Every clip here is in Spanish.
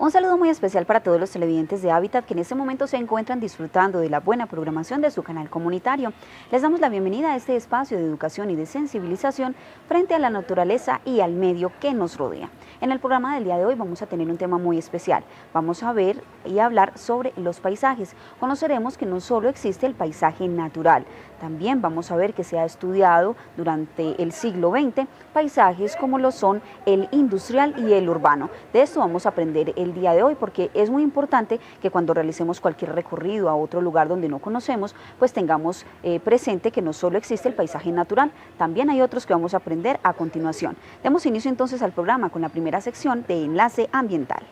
Un saludo muy especial para todos los televidentes de Hábitat que en este momento se encuentran disfrutando de la buena programación de su canal comunitario. Les damos la bienvenida a este espacio de educación y de sensibilización frente a la naturaleza y al medio que nos rodea. En el programa del día de hoy vamos a tener un tema muy especial. Vamos a ver y hablar sobre los paisajes. Conoceremos que no solo existe el paisaje natural, también vamos a ver que se ha estudiado durante el siglo XX paisajes como lo son el industrial y el urbano. De esto vamos a aprender el día de hoy porque es muy importante que cuando realicemos cualquier recorrido a otro lugar donde no conocemos, pues tengamos presente que no solo existe el paisaje natural, también hay otros que vamos a aprender a continuación. Demos inicio entonces al programa con la primera sección de Enlace Ambiental.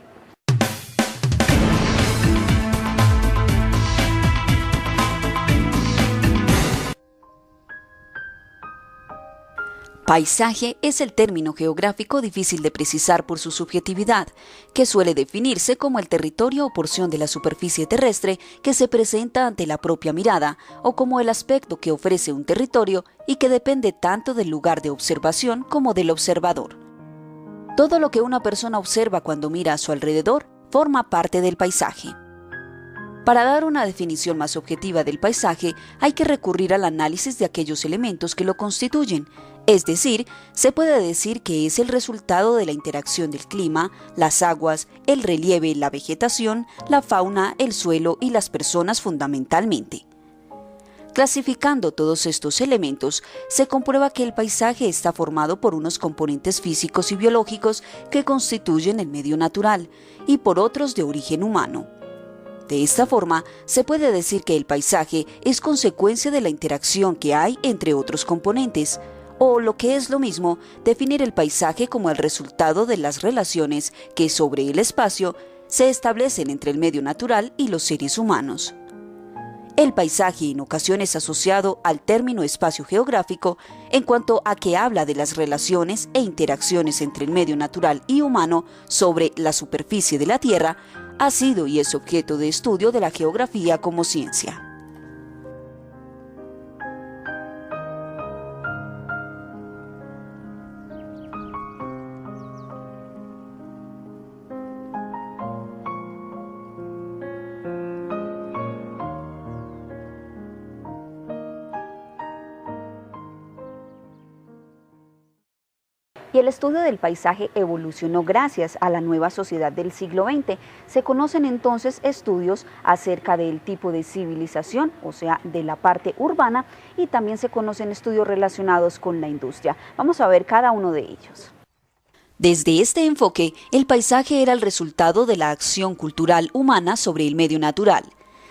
Paisaje es el término geográfico difícil de precisar por su subjetividad, que suele definirse como el territorio o porción de la superficie terrestre que se presenta ante la propia mirada, o como el aspecto que ofrece un territorio y que depende tanto del lugar de observación como del observador. Todo lo que una persona observa cuando mira a su alrededor forma parte del paisaje. Para dar una definición más objetiva del paisaje, hay que recurrir al análisis de aquellos elementos que lo constituyen. Es decir, se puede decir que es el resultado de la interacción del clima, las aguas, el relieve, la vegetación, la fauna, el suelo y las personas fundamentalmente. Clasificando todos estos elementos, se comprueba que el paisaje está formado por unos componentes físicos y biológicos que constituyen el medio natural y por otros de origen humano. De esta forma, se puede decir que el paisaje es consecuencia de la interacción que hay entre otros componentes, o lo que es lo mismo, definir el paisaje como el resultado de las relaciones que sobre el espacio se establecen entre el medio natural y los seres humanos. El paisaje en ocasiones asociado al término espacio geográfico en cuanto a que habla de las relaciones e interacciones entre el medio natural y humano sobre la superficie de la Tierra, ha sido y es objeto de estudio de la geografía como ciencia. Y el estudio del paisaje evolucionó gracias a la nueva sociedad del siglo XX. Se conocen entonces estudios acerca del tipo de civilización, o sea, de la parte urbana, y también se conocen estudios relacionados con la industria. Vamos a ver cada uno de ellos. Desde este enfoque, el paisaje era el resultado de la acción cultural humana sobre el medio natural.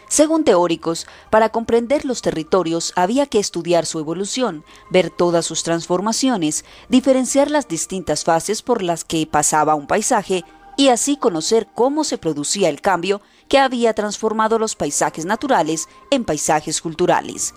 Según teóricos, para comprender los territorios había que estudiar su evolución, ver todas sus transformaciones, diferenciar las distintas fases por las que pasaba un paisaje y así conocer cómo se producía el cambio que había transformado los paisajes naturales en paisajes culturales.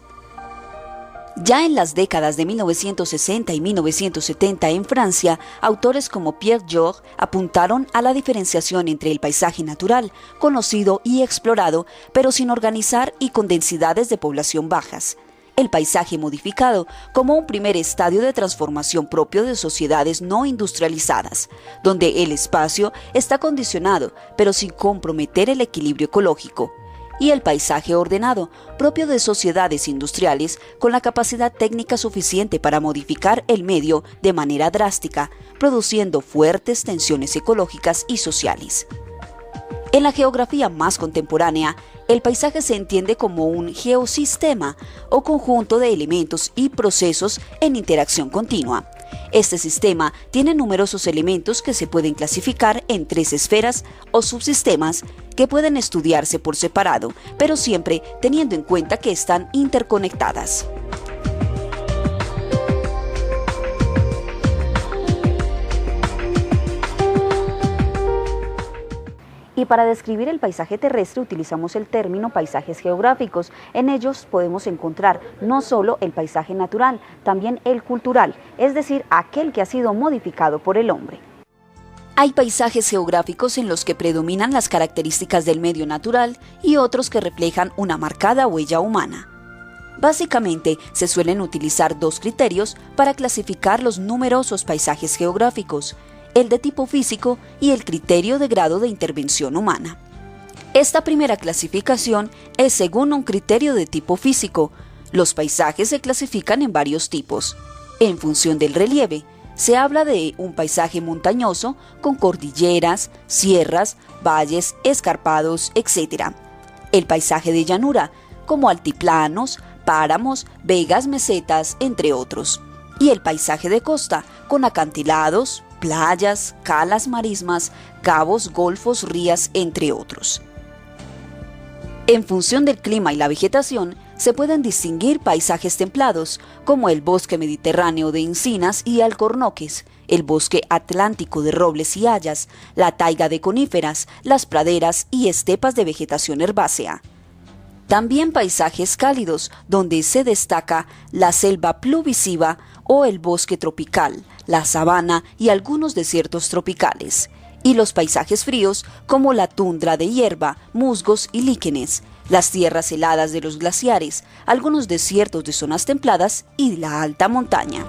Ya en las décadas de 1960 y 1970 en Francia, autores como Pierre Jox apuntaron a la diferenciación entre el paisaje natural, conocido y explorado, pero sin organizar y con densidades de población bajas. El paisaje modificado como un primer estadio de transformación propio de sociedades no industrializadas, donde el espacio está condicionado, pero sin comprometer el equilibrio ecológico. Y el paisaje ordenado, propio de sociedades industriales con la capacidad técnica suficiente para modificar el medio de manera drástica, produciendo fuertes tensiones ecológicas y sociales. En la geografía más contemporánea, el paisaje se entiende como un geosistema o conjunto de elementos y procesos en interacción continua. Este sistema tiene numerosos elementos que se pueden clasificar en 3 esferas o subsistemas que pueden estudiarse por separado, pero siempre teniendo en cuenta que están interconectadas. Y para describir el paisaje terrestre utilizamos el término paisajes geográficos. En ellos podemos encontrar no solo el paisaje natural, también el cultural, es decir, aquel que ha sido modificado por el hombre. Hay paisajes geográficos en los que predominan las características del medio natural y otros que reflejan una marcada huella humana. Básicamente, se suelen utilizar 2 criterios para clasificar los numerosos paisajes geográficos. el de tipo físico y el criterio de grado de intervención humana. Esta primera clasificación es según un criterio de tipo físico. Los paisajes se clasifican en varios tipos. En función del relieve, se habla de un paisaje montañoso con cordilleras, sierras, valles, escarpados, etc. El paisaje de llanura, como altiplanos, páramos, vegas, mesetas, entre otros. Y el paisaje de costa, con acantilados, playas, calas, marismas, cabos, golfos, rías, entre otros. En función del clima y la vegetación, se pueden distinguir paisajes templados, como el bosque mediterráneo de encinas y alcornoques, el bosque atlántico de robles y hayas, la taiga de coníferas, las praderas y estepas de vegetación herbácea. También paisajes cálidos, donde se destaca la selva pluvisiva o el bosque tropical, la sabana y algunos desiertos tropicales. Y los paisajes fríos, como la tundra de hierba, musgos y líquenes, las tierras heladas de los glaciares, algunos desiertos de zonas templadas y la alta montaña.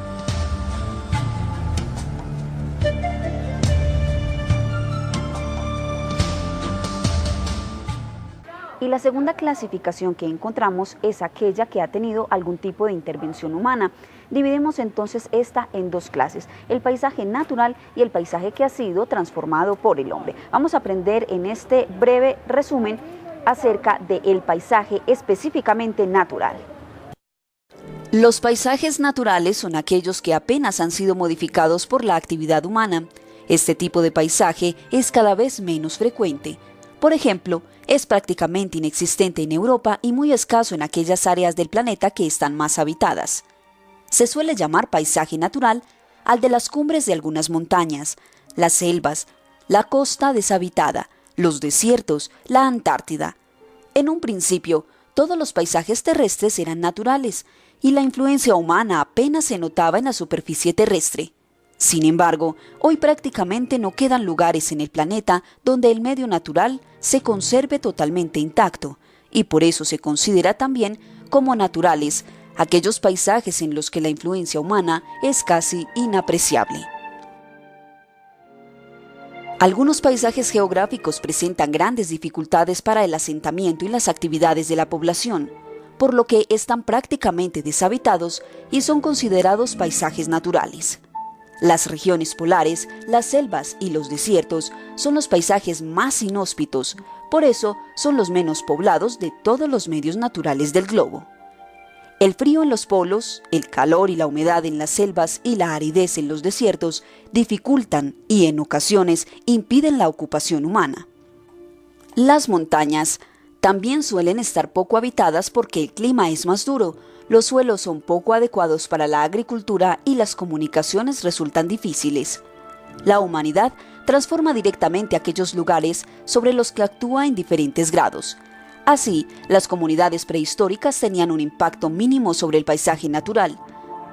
Y la segunda clasificación que encontramos es aquella que ha tenido algún tipo de intervención humana. Dividimos entonces esta en dos clases, el paisaje natural y el paisaje que ha sido transformado por el hombre. Vamos a aprender en este breve resumen acerca del paisaje específicamente natural. Los paisajes naturales son aquellos que apenas han sido modificados por la actividad humana. Este tipo de paisaje es cada vez menos frecuente. Por ejemplo, es prácticamente inexistente en Europa y muy escaso en aquellas áreas del planeta que están más habitadas. Se suele llamar paisaje natural al de las cumbres de algunas montañas, las selvas, la costa deshabitada, los desiertos, la Antártida. En un principio, todos los paisajes terrestres eran naturales y la influencia humana apenas se notaba en la superficie terrestre. Sin embargo, hoy prácticamente no quedan lugares en el planeta donde el medio natural se conserve totalmente intacto, y por eso se considera también como naturales aquellos paisajes en los que la influencia humana es casi inapreciable. Algunos paisajes geográficos presentan grandes dificultades para el asentamiento y las actividades de la población, por lo que están prácticamente deshabitados y son considerados paisajes naturales. Las regiones polares, las selvas y los desiertos son los paisajes más inhóspitos, por eso son los menos poblados de todos los medios naturales del globo. El frío en los polos, el calor y la humedad en las selvas y la aridez en los desiertos dificultan y en ocasiones impiden la ocupación humana. Las montañas también suelen estar poco habitadas porque el clima es más duro, los suelos son poco adecuados para la agricultura y las comunicaciones resultan difíciles. La humanidad transforma directamente aquellos lugares sobre los que actúa en diferentes grados. Así, las comunidades prehistóricas tenían un impacto mínimo sobre el paisaje natural,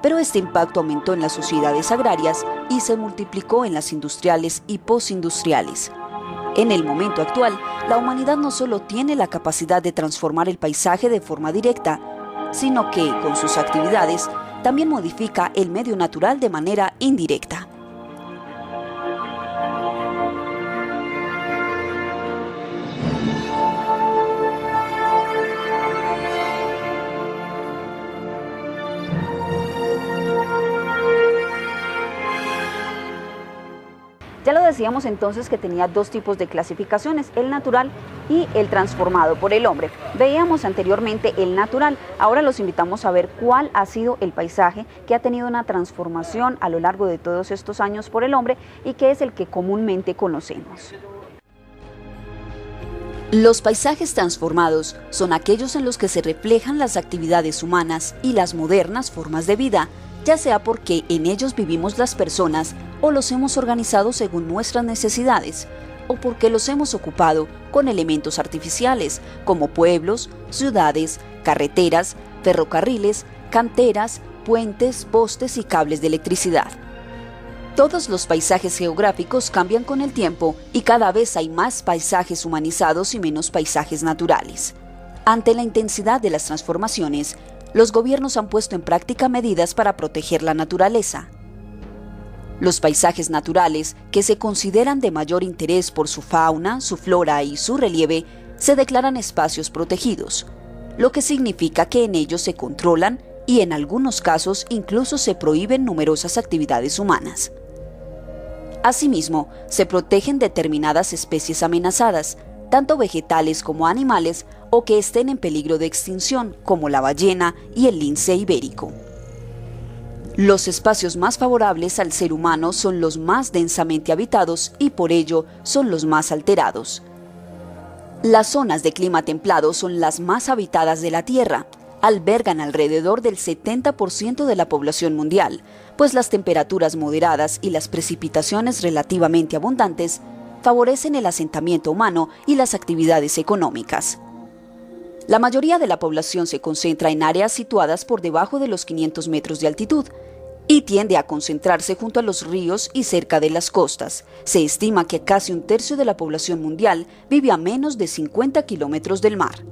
pero este impacto aumentó en las sociedades agrarias y se multiplicó en las industriales y postindustriales. En el momento actual, la humanidad no solo tiene la capacidad de transformar el paisaje de forma directa, sino que, con sus actividades, también modifica el medio natural de manera indirecta. Ya lo decíamos entonces que tenía dos tipos de clasificaciones, el natural y el transformado por el hombre. Veíamos anteriormente el natural, ahora los invitamos a ver cuál ha sido el paisaje que ha tenido una transformación a lo largo de todos estos años por el hombre y que es el que comúnmente conocemos. Los paisajes transformados son aquellos en los que se reflejan las actividades humanas y las modernas formas de vida, ya sea porque en ellos vivimos las personas o los hemos organizado según nuestras necesidades, o porque los hemos ocupado con elementos artificiales como pueblos, ciudades, carreteras, ferrocarriles, canteras, puentes, postes y cables de electricidad. Todos los paisajes geográficos cambian con el tiempo y cada vez hay más paisajes humanizados y menos paisajes naturales. Ante la intensidad de las transformaciones, los gobiernos han puesto en práctica medidas para proteger la naturaleza. Los paisajes naturales, que se consideran de mayor interés por su fauna, su flora y su relieve, se declaran espacios protegidos, lo que significa que en ellos se controlan y en algunos casos incluso se prohíben numerosas actividades humanas. Asimismo, se protegen determinadas especies amenazadas, tanto vegetales como animales, o que estén en peligro de extinción, como la ballena y el lince ibérico. Los espacios más favorables al ser humano son los más densamente habitados y por ello son los más alterados. Las zonas de clima templado son las más habitadas de la Tierra. Albergan alrededor del 70% de la población mundial, pues las temperaturas moderadas y las precipitaciones relativamente abundantes favorecen el asentamiento humano y las actividades económicas. La mayoría de la población se concentra en áreas situadas por debajo de los 500 metros de altitud y tiende a concentrarse junto a los ríos y cerca de las costas. Se estima que casi un tercio de la población mundial vive a menos de 50 kilómetros del mar.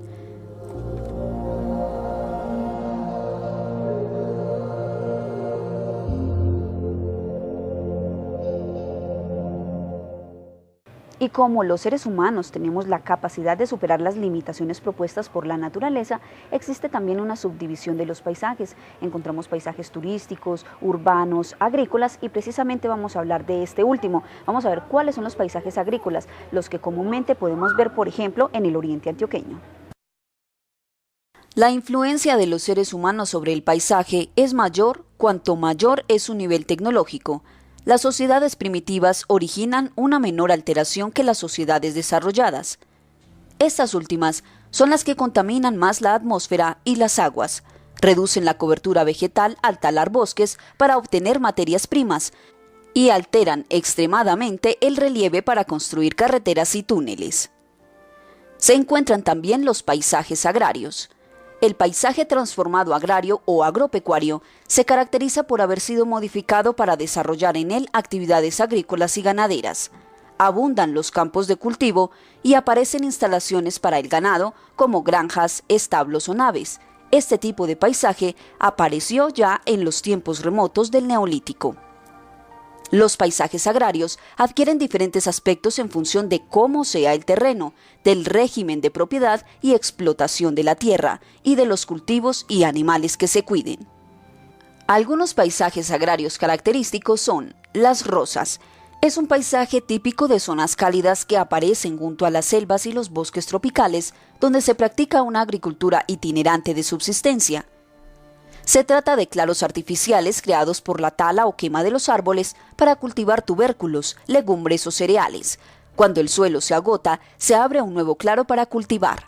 Y como los seres humanos tenemos la capacidad de superar las limitaciones propuestas por la naturaleza, existe también una subdivisión de los paisajes. Encontramos paisajes turísticos, urbanos, agrícolas y precisamente vamos a hablar de este último. Vamos a ver cuáles son los paisajes agrícolas, los que comúnmente podemos ver, por ejemplo, en el oriente antioqueño. La influencia de los seres humanos sobre el paisaje es mayor cuanto mayor es su nivel tecnológico. Las sociedades primitivas originan una menor alteración que las sociedades desarrolladas. Estas últimas son las que contaminan más la atmósfera y las aguas, reducen la cobertura vegetal al talar bosques para obtener materias primas y alteran extremadamente el relieve para construir carreteras y túneles. Se encuentran también los paisajes agrarios. El paisaje transformado agrario o agropecuario se caracteriza por haber sido modificado para desarrollar en él actividades agrícolas y ganaderas. Abundan los campos de cultivo y aparecen instalaciones para el ganado como granjas, establos o naves. Este tipo de paisaje apareció ya en los tiempos remotos del Neolítico. Los paisajes agrarios adquieren diferentes aspectos en función de cómo sea el terreno, del régimen de propiedad y explotación de la tierra y de los cultivos y animales que se cuiden. Algunos paisajes agrarios característicos son las rosas. Es un paisaje típico de zonas cálidas que aparecen junto a las selvas y los bosques tropicales, donde se practica una agricultura itinerante de subsistencia. Se trata de claros artificiales creados por la tala o quema de los árboles para cultivar tubérculos, legumbres o cereales. Cuando el suelo se agota, se abre un nuevo claro para cultivar.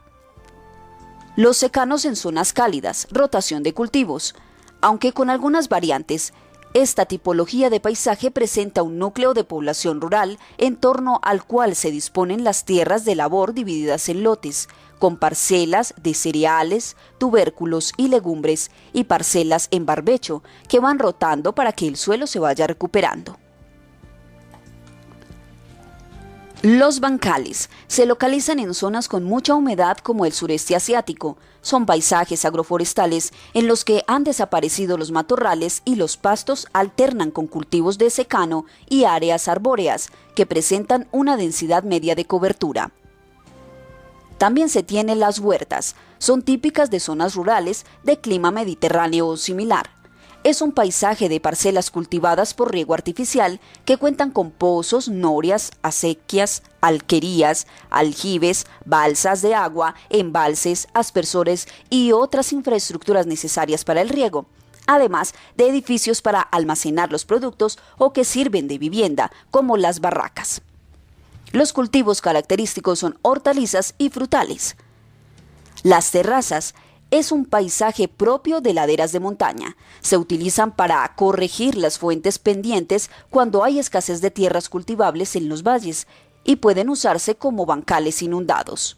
Los secanos en zonas cálidas, rotación de cultivos. Aunque con algunas variantes, esta tipología de paisaje presenta un núcleo de población rural en torno al cual se disponen las tierras de labor divididas en lotes, con parcelas de cereales, tubérculos y legumbres y parcelas en barbecho que van rotando para que el suelo se vaya recuperando. Los bancales se localizan en zonas con mucha humedad como el sureste asiático. Son paisajes agroforestales en los que han desaparecido los matorrales y los pastos alternan con cultivos de secano y áreas arbóreas que presentan una densidad media de cobertura. También se tienen las huertas, son típicas de zonas rurales de clima mediterráneo o similar. Es un paisaje de parcelas cultivadas por riego artificial que cuentan con pozos, norias, acequias, alquerías, aljibes, balsas de agua, embalses, aspersores y otras infraestructuras necesarias para el riego, además de edificios para almacenar los productos o que sirven de vivienda, como las barracas. Los cultivos característicos son hortalizas y frutales. Las terrazas es un paisaje propio de laderas de montaña. Se utilizan para corregir las fuentes pendientes cuando hay escasez de tierras cultivables en los valles y pueden usarse como bancales inundados.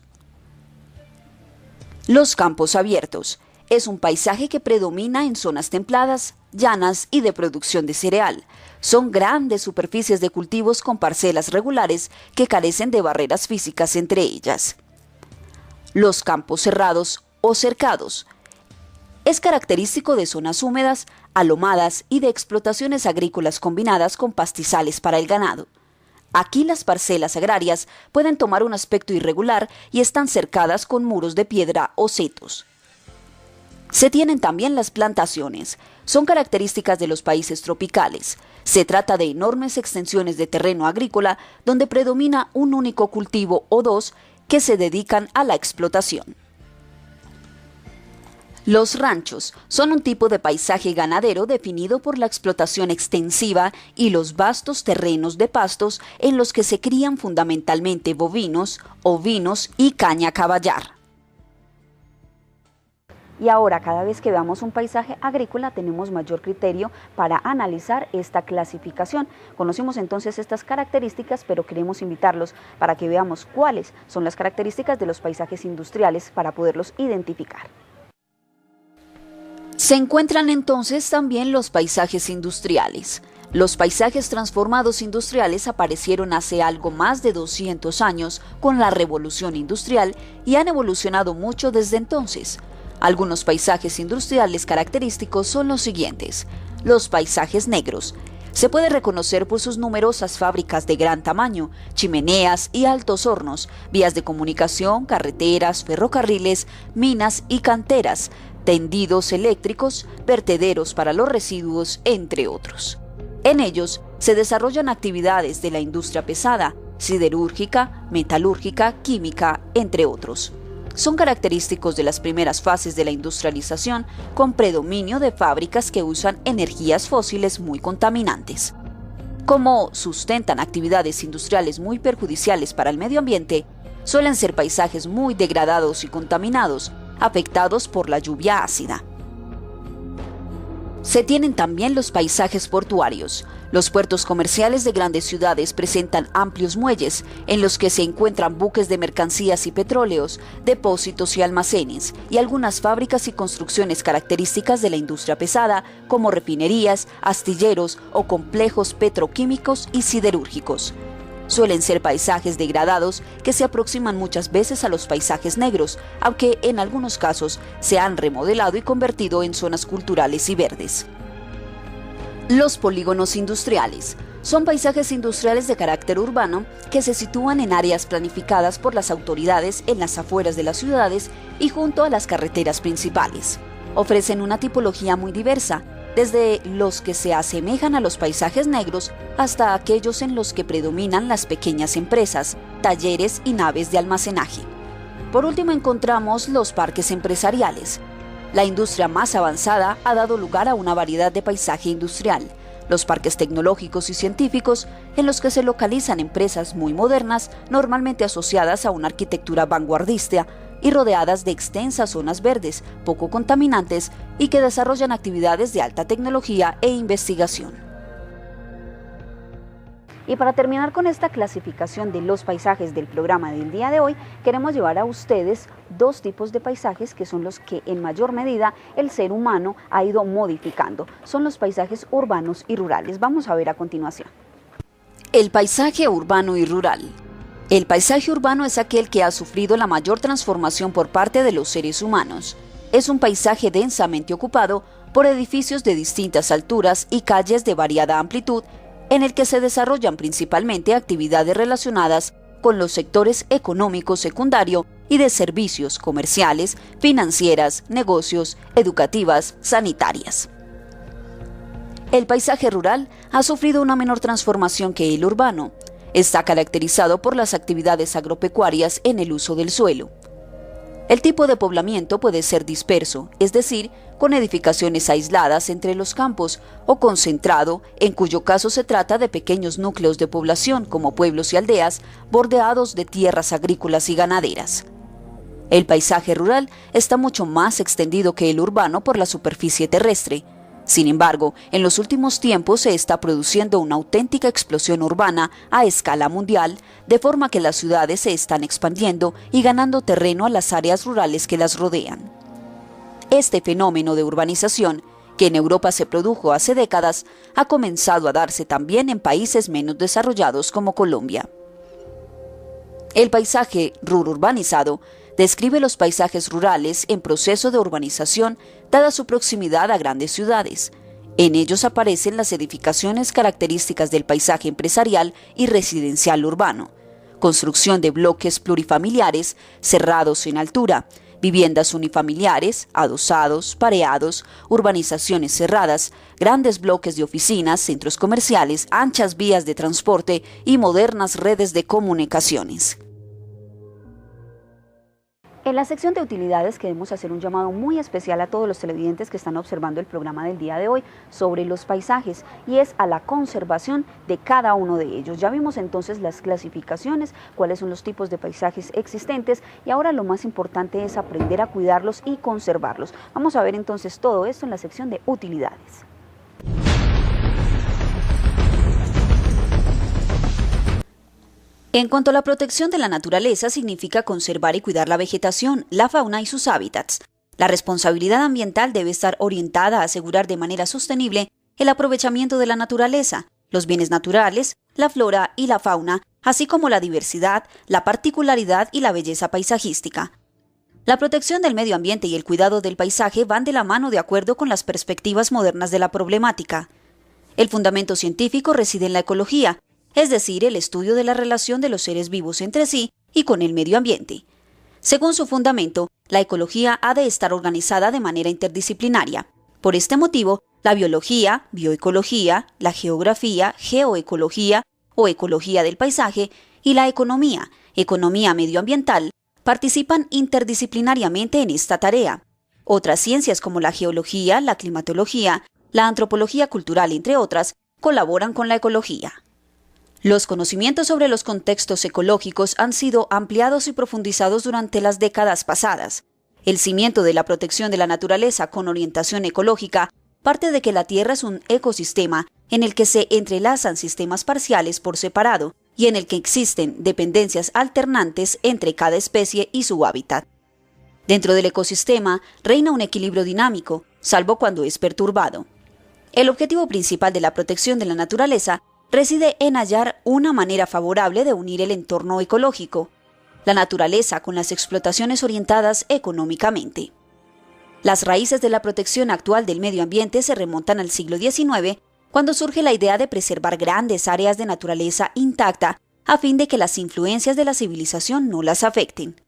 Los campos abiertos es un paisaje que predomina en zonas templadas, llanas y de producción de cereal. Son grandes superficies de cultivos con parcelas regulares que carecen de barreras físicas entre ellas. Los campos cerrados o cercados Es característico de zonas húmedas, alomadas y de explotaciones agrícolas combinadas con pastizales para el ganado. Aquí las parcelas agrarias pueden tomar un aspecto irregular y están cercadas con muros de piedra o setos. Se tienen también las plantaciones. Son características de los países tropicales. Se trata de enormes extensiones de terreno agrícola donde predomina un único cultivo o dos que se dedican a la explotación. Los ranchos son un tipo de paisaje ganadero definido por la explotación extensiva y los vastos terrenos de pastos en los que se crían fundamentalmente bovinos, ovinos y caña caballar. Y ahora, cada vez que veamos un paisaje agrícola, tenemos mayor criterio para analizar esta clasificación. Conocimos entonces estas características, pero queremos invitarlos para que veamos cuáles son las características de los paisajes industriales para poderlos identificar. Se encuentran entonces también los paisajes industriales. Los paisajes transformados industriales aparecieron hace algo más de 200 años con la Revolución Industrial y han evolucionado mucho desde entonces. Algunos paisajes industriales característicos son los siguientes. Los paisajes negros. Se puede reconocer por sus numerosas fábricas de gran tamaño, chimeneas y altos hornos, vías de comunicación, carreteras, ferrocarriles, minas y canteras, tendidos eléctricos, vertederos para los residuos, entre otros. En ellos se desarrollan actividades de la industria pesada, siderúrgica, metalúrgica, química, entre otros. Son característicos de las primeras fases de la industrialización, con predominio de fábricas que usan energías fósiles muy contaminantes. Como sustentan actividades industriales muy perjudiciales para el medio ambiente, suelen ser paisajes muy degradados y contaminados, afectados por la lluvia ácida. Se tienen también los paisajes portuarios. Los puertos comerciales de grandes ciudades presentan amplios muelles en los que se encuentran buques de mercancías y petróleos, depósitos y almacenes, y algunas fábricas y construcciones características de la industria pesada, como refinerías, astilleros o complejos petroquímicos y siderúrgicos. Suelen ser paisajes degradados que se aproximan muchas veces a los paisajes negros, aunque en algunos casos se han remodelado y convertido en zonas culturales y verdes. Los polígonos industriales son paisajes industriales de carácter urbano que se sitúan en áreas planificadas por las autoridades en las afueras de las ciudades y junto a las carreteras principales. Ofrecen una tipología muy diversa, desde los que se asemejan a los paisajes negros hasta aquellos en los que predominan las pequeñas empresas, talleres y naves de almacenaje. Por último encontramos los parques empresariales. La industria más avanzada ha dado lugar a una variedad de paisaje industrial. Los parques tecnológicos y científicos, en los que se localizan empresas muy modernas, normalmente asociadas a una arquitectura vanguardista y rodeadas de extensas zonas verdes, poco contaminantes y que desarrollan actividades de alta tecnología e investigación. Y para terminar con esta clasificación de los paisajes del programa del día de hoy, queremos llevar a ustedes dos tipos de paisajes que son los que en mayor medida el ser humano ha ido modificando. Son los paisajes urbanos y rurales. Vamos a ver a continuación. El paisaje urbano y rural. El paisaje urbano es aquel que ha sufrido la mayor transformación por parte de los seres humanos. Es un paisaje densamente ocupado por edificios de distintas alturas y calles de variada amplitud, en el que se desarrollan principalmente actividades relacionadas con los sectores económico secundario y de servicios comerciales, financieras, negocios, educativas, sanitarias. El paisaje rural ha sufrido una menor transformación que el urbano. Está caracterizado por las actividades agropecuarias en el uso del suelo. El tipo de poblamiento puede ser disperso, es decir, con edificaciones aisladas entre los campos, o concentrado, en cuyo caso se trata de pequeños núcleos de población como pueblos y aldeas, bordeados de tierras agrícolas y ganaderas. El paisaje rural está mucho más extendido que el urbano por la superficie terrestre. Sin embargo, en los últimos tiempos se está produciendo una auténtica explosión urbana a escala mundial, de forma que las ciudades se están expandiendo y ganando terreno a las áreas rurales que las rodean. Este fenómeno de urbanización, que en Europa se produjo hace décadas, ha comenzado a darse también en países menos desarrollados como Colombia. El paisaje rururbanizado describe los paisajes rurales en proceso de urbanización dada su proximidad a grandes ciudades. En ellos aparecen las edificaciones características del paisaje empresarial y residencial urbano, construcción de bloques plurifamiliares cerrados en altura, viviendas unifamiliares, adosados, pareados, urbanizaciones cerradas, grandes bloques de oficinas, centros comerciales, anchas vías de transporte y modernas redes de comunicaciones. En la sección de utilidades queremos hacer un llamado muy especial a todos los televidentes que están observando el programa del día de hoy sobre los paisajes, y es a la conservación de cada uno de ellos. Ya vimos entonces las clasificaciones, cuáles son los tipos de paisajes existentes, y ahora lo más importante es aprender a cuidarlos y conservarlos. Vamos a ver entonces todo esto en la sección de utilidades. En cuanto a la protección de la naturaleza, significa conservar y cuidar la vegetación, la fauna y sus hábitats. La responsabilidad ambiental debe estar orientada a asegurar de manera sostenible el aprovechamiento de la naturaleza, los bienes naturales, la flora y la fauna, así como la diversidad, la particularidad y la belleza paisajística. La protección del medio ambiente y el cuidado del paisaje van de la mano de acuerdo con las perspectivas modernas de la problemática. El fundamento científico reside en la ecología, es decir, el estudio de la relación de los seres vivos entre sí y con el medio ambiente. Según su fundamento, la ecología ha de estar organizada de manera interdisciplinaria. Por este motivo, la biología, bioecología, la geografía, geoecología o ecología del paisaje y la economía, economía medioambiental, participan interdisciplinariamente en esta tarea. Otras ciencias como la geología, la climatología, la antropología cultural, entre otras, colaboran con la ecología. Los conocimientos sobre los contextos ecológicos han sido ampliados y profundizados durante las décadas pasadas. El cimiento de la protección de la naturaleza con orientación ecológica parte de que la Tierra es un ecosistema en el que se entrelazan sistemas parciales por separado y en el que existen dependencias alternantes entre cada especie y su hábitat. Dentro del ecosistema reina un equilibrio dinámico, salvo cuando es perturbado. El objetivo principal de la protección de la naturaleza reside en hallar una manera favorable de unir el entorno ecológico, la naturaleza con las explotaciones orientadas económicamente. Las raíces de la protección actual del medio ambiente se remontan al siglo XIX, cuando surge la idea de preservar grandes áreas de naturaleza intacta a fin de que las influencias de la civilización no las afecten.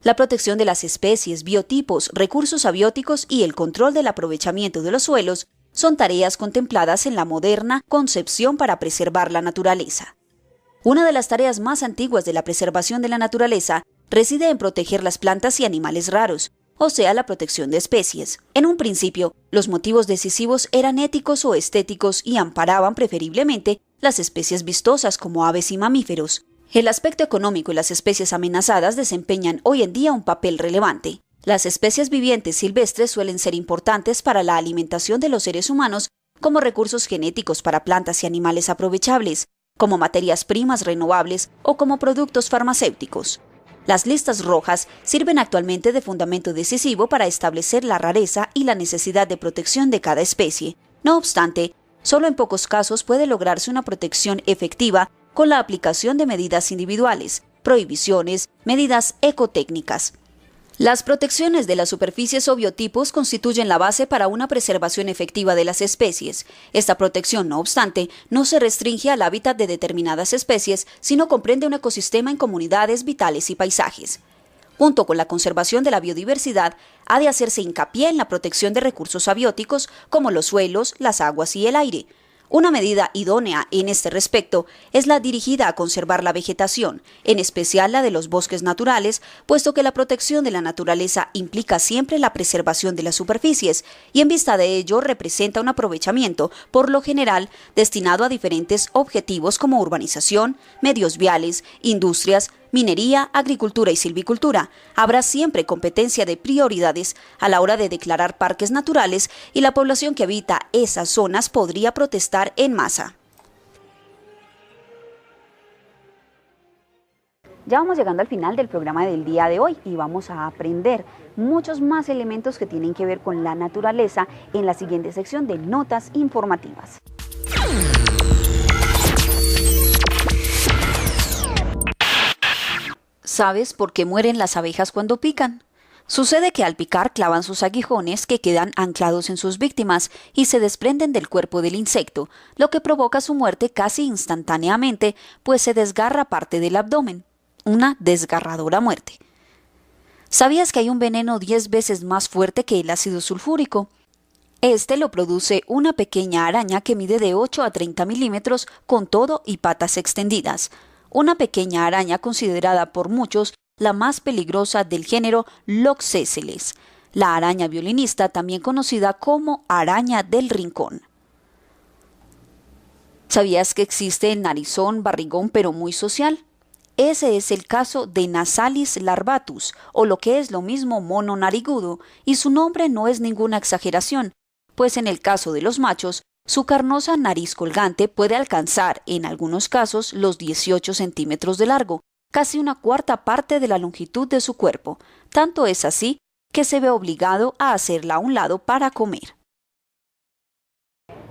La protección de las especies, biotipos, recursos abióticos y el control del aprovechamiento de los suelos son tareas contempladas en la moderna concepción para preservar la naturaleza. Una de las tareas más antiguas de la preservación de la naturaleza reside en proteger las plantas y animales raros, o sea, la protección de especies. En un principio, los motivos decisivos eran éticos o estéticos y amparaban preferiblemente las especies vistosas como aves y mamíferos. El aspecto económico y las especies amenazadas desempeñan hoy en día un papel relevante. Las especies vivientes silvestres suelen ser importantes para la alimentación de los seres humanos como recursos genéticos para plantas y animales aprovechables, como materias primas renovables o como productos farmacéuticos. Las listas rojas sirven actualmente de fundamento decisivo para establecer la rareza y la necesidad de protección de cada especie. No obstante, solo en pocos casos puede lograrse una protección efectiva con la aplicación de medidas individuales, prohibiciones, medidas ecotécnicas. Las protecciones de las superficies o biotipos constituyen la base para una preservación efectiva de las especies. Esta protección, no obstante, no se restringe al hábitat de determinadas especies, sino comprende un ecosistema en comunidades vitales y paisajes. Junto con la conservación de la biodiversidad, ha de hacerse hincapié en la protección de recursos abióticos como los suelos, las aguas y el aire. Una medida idónea en este respecto es la dirigida a conservar la vegetación, en especial la de los bosques naturales, puesto que la protección de la naturaleza implica siempre la preservación de las superficies y en vista de ello representa un aprovechamiento, por lo general, destinado a diferentes objetivos como urbanización, medios viales, industrias, minería, agricultura y silvicultura. Habrá siempre competencia de prioridades a la hora de declarar parques naturales y la población que habita esas zonas podría protestar en masa. Ya vamos llegando al final del programa del día de hoy y vamos a aprender muchos más elementos que tienen que ver con la naturaleza en la siguiente sección de Notas Informativas. ¿Sabes por qué mueren las abejas cuando pican? Sucede que al picar clavan sus aguijones que quedan anclados en sus víctimas y se desprenden del cuerpo del insecto, lo que provoca su muerte casi instantáneamente, pues se desgarra parte del abdomen. Una desgarradora muerte. ¿Sabías que hay un veneno 10 veces más fuerte que el ácido sulfúrico? Este lo produce una pequeña araña que mide de 8 a 30 milímetros con todo y patas extendidas. Una pequeña araña considerada por muchos la más peligrosa del género Loxéceles, la araña violinista también conocida como araña del rincón. ¿Sabías que existe el narizón barrigón pero muy social? Ese es el caso de Nasalis larvatus, o lo que es lo mismo mono narigudo, y su nombre no es ninguna exageración, pues en el caso de los machos, su carnosa nariz colgante puede alcanzar, en algunos casos, los 18 centímetros de largo, casi una cuarta parte de la longitud de su cuerpo. Tanto es así que se ve obligado a hacerla a un lado para comer.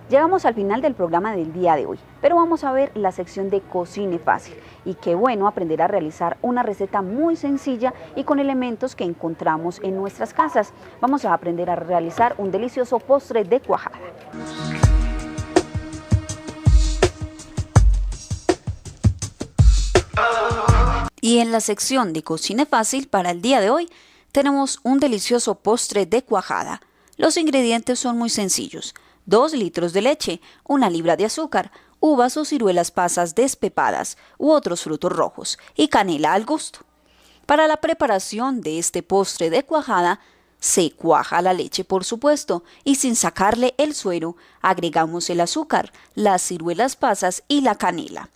Llegamos al final del programa del día de hoy, pero vamos a ver la sección de Cocine Fácil. Y qué bueno aprender a realizar una receta muy sencilla y con elementos que encontramos en nuestras casas. Vamos a aprender a realizar un delicioso postre de cuajada. Y en la sección de Cocina Fácil para el día de hoy tenemos un delicioso postre de cuajada. Los ingredientes son muy sencillos: 2 litros de leche, 1 libra de azúcar, uvas o ciruelas pasas despepadas u otros frutos rojos y canela al gusto. Para la preparación de este postre de cuajada, se cuaja la leche, por supuesto, y sin sacarle el suero, agregamos el azúcar, las ciruelas pasas y la canela.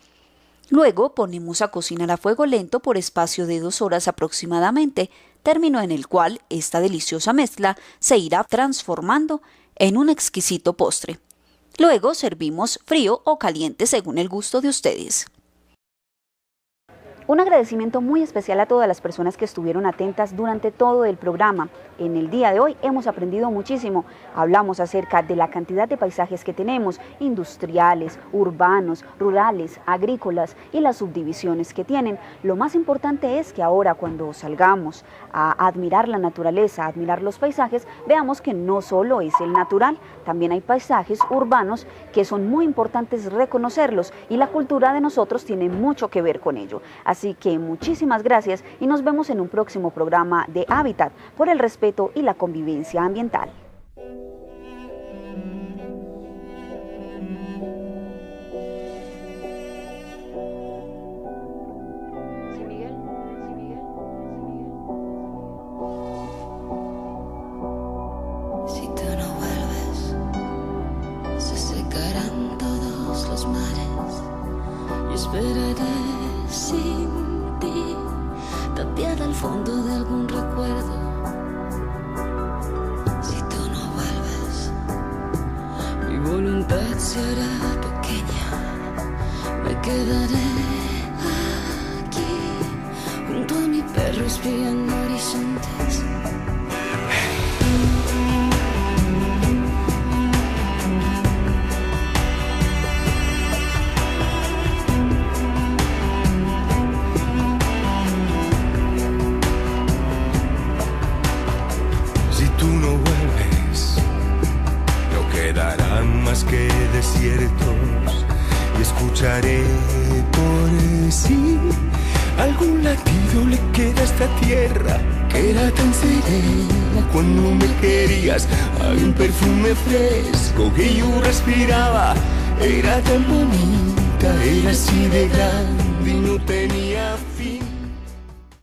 Luego ponemos a cocinar a fuego lento por espacio de 2 horas aproximadamente, término en el cual esta deliciosa mezcla se irá transformando en un exquisito postre. Luego servimos frío o caliente según el gusto de ustedes. Un agradecimiento muy especial a todas las personas que estuvieron atentas durante todo el programa. En el día de hoy hemos aprendido muchísimo. Hablamos acerca de la cantidad de paisajes que tenemos, industriales, urbanos, rurales, agrícolas y las subdivisiones que tienen. Lo más importante es que ahora cuando salgamos a admirar la naturaleza, a admirar los paisajes, veamos que no solo es el natural, también hay paisajes urbanos que son muy importantes reconocerlos y la cultura de nosotros tiene mucho que ver con ello. Así que muchísimas gracias y nos vemos en un próximo programa de Hábitat por el respeto y la convivencia ambiental. Si tú no vuelves, se secarán todos los mares. Yo esperaré sin ti, tapiada al fondo de algún recuerdo. Si tú no vuelves, mi voluntad se hará pequeña. Me quedaré aquí, junto a mi perro espiando horizontes. Que desiertos y escucharé por sí algún latido le queda a esta tierra que era tan serena cuando me querías. Hay un perfume fresco que yo respiraba, era tan bonita, era así de grande y no tenía